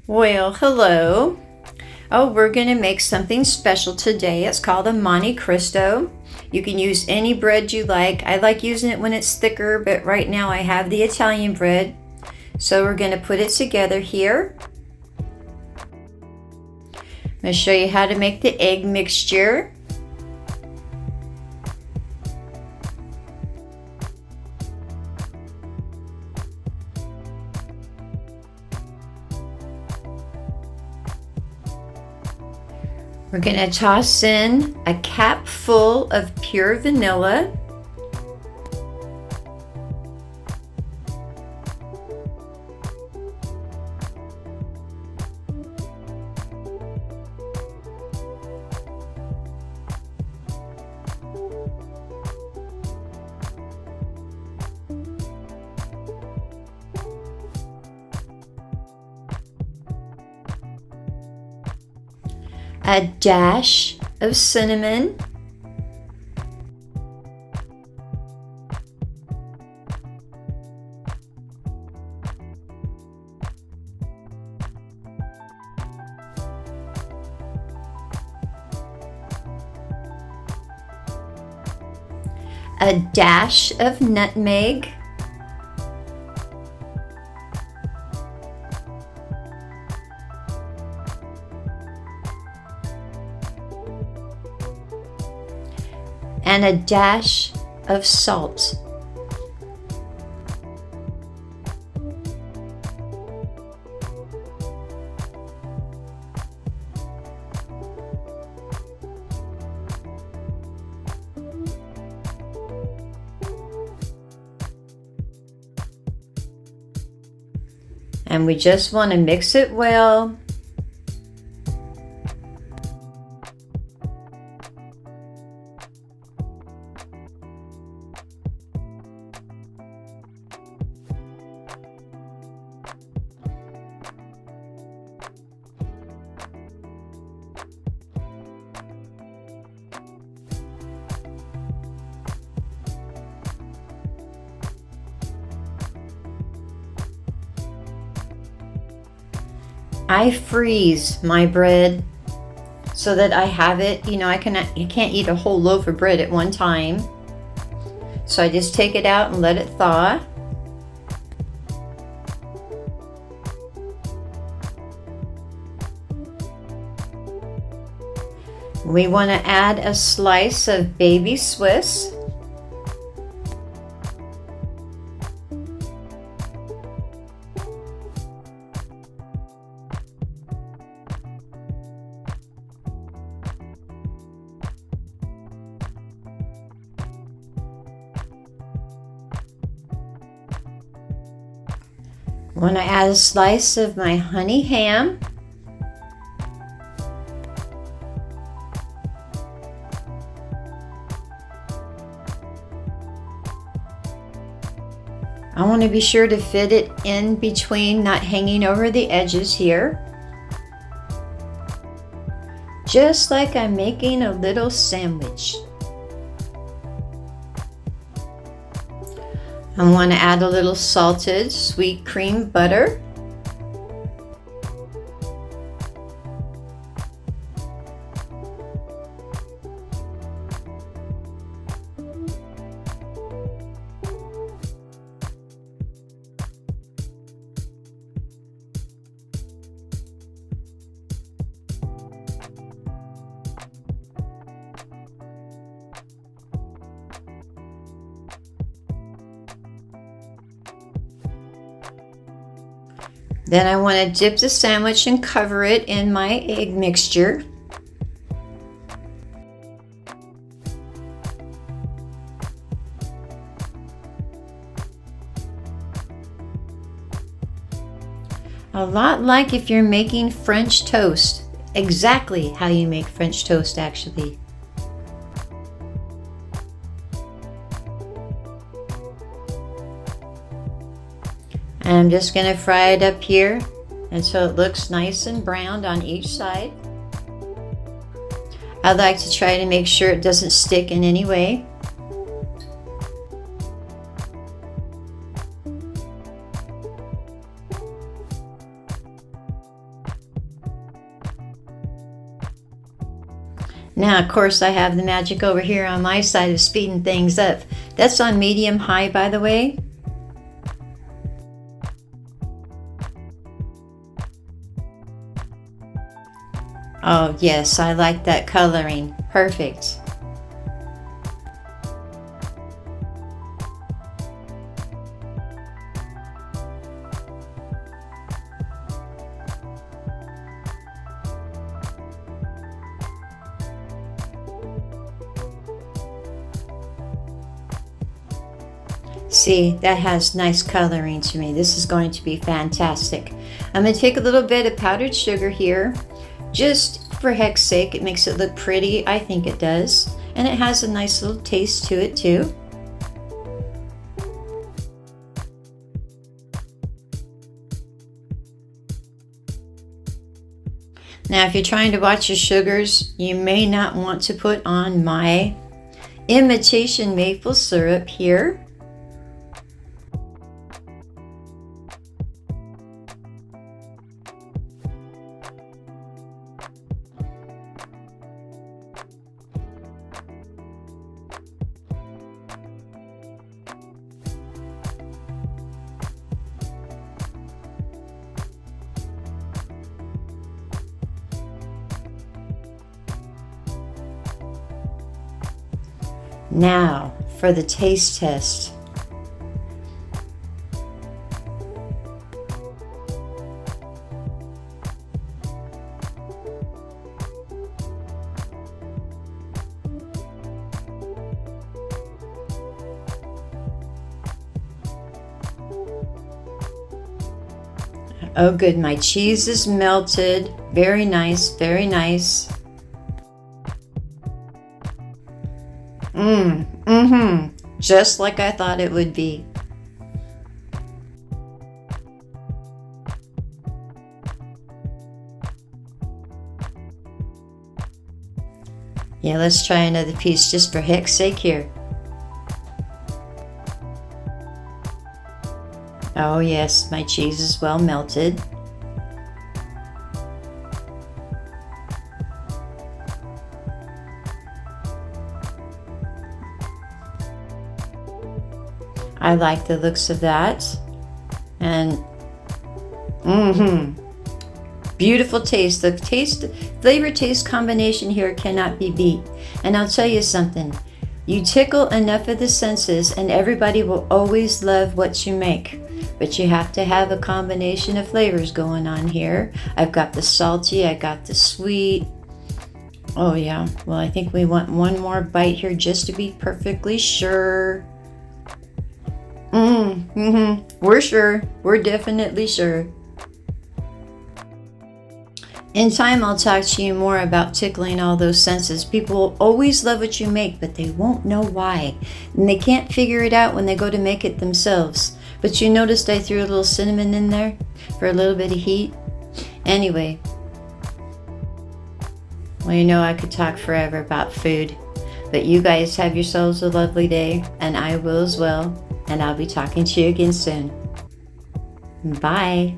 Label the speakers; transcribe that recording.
Speaker 1: Well, hello. Oh, we're going to make something special today. It's called a Monte Cristo. You can use any bread you like. I like using it when it's thicker, but right now I have the Italian bread. So we're going to put it together here. I'm going to show you how to make the egg mixture. We're going to toss in a cap full of pure vanilla. A dash of cinnamon, a dash of nutmeg, and a dash of salt. And we just want to mix it well. I freeze my bread so that I have it, you can't eat a whole loaf of bread at one time. So I just take it out and let it thaw. We want to add a slice of baby Swiss. I want to add a slice of my honey ham. I want to be sure to fit it in between, not hanging over the edges here. Just like I'm making a little sandwich. I want to add a little salted sweet cream butter. Then I want to dip the sandwich and cover it in my egg mixture. A lot like if you're making French toast. Exactly how you make French toast, actually. And I'm just going to fry it up here until it looks nice and browned on each side. I like to try to make sure it doesn't stick in any way. Now, of course, I have the magic over here on my side of speeding things up. That's on medium high, by the way. Oh, yes, I like that coloring. Perfect. See, that has nice coloring to me. This is going to be fantastic. I'm going to take a little bit of powdered sugar here, just for heck's sake. It makes it look pretty. I think it does. And it has a nice little taste to it too. Now, if you're trying to watch your sugars, you may not want to put on my imitation maple syrup here. Now, for the taste test. Oh, good. My cheese is melted. Very nice, very nice. Just like I thought it would be. Yeah, let's try another piece just for heck's sake here. Oh yes, my cheese is well melted. I like the looks of that. And beautiful taste. The flavor taste combination here cannot be beat. And I'll tell you something. You tickle enough of the senses and everybody will always love what you make. But you have to have a combination of flavors going on here. I've got the salty, I got the sweet. Oh yeah, well I think we want one more bite here just to be perfectly sure. We're sure. We're definitely sure. In time, I'll talk to you more about tickling all those senses. People will always love what you make, but they won't know why. And they can't figure it out when they go to make it themselves. But you noticed I threw a little cinnamon in there for a little bit of heat. Anyway, well, you know I could talk forever about food. But you guys have yourselves a lovely day, and I will as well. And I'll be talking to you again soon. Bye.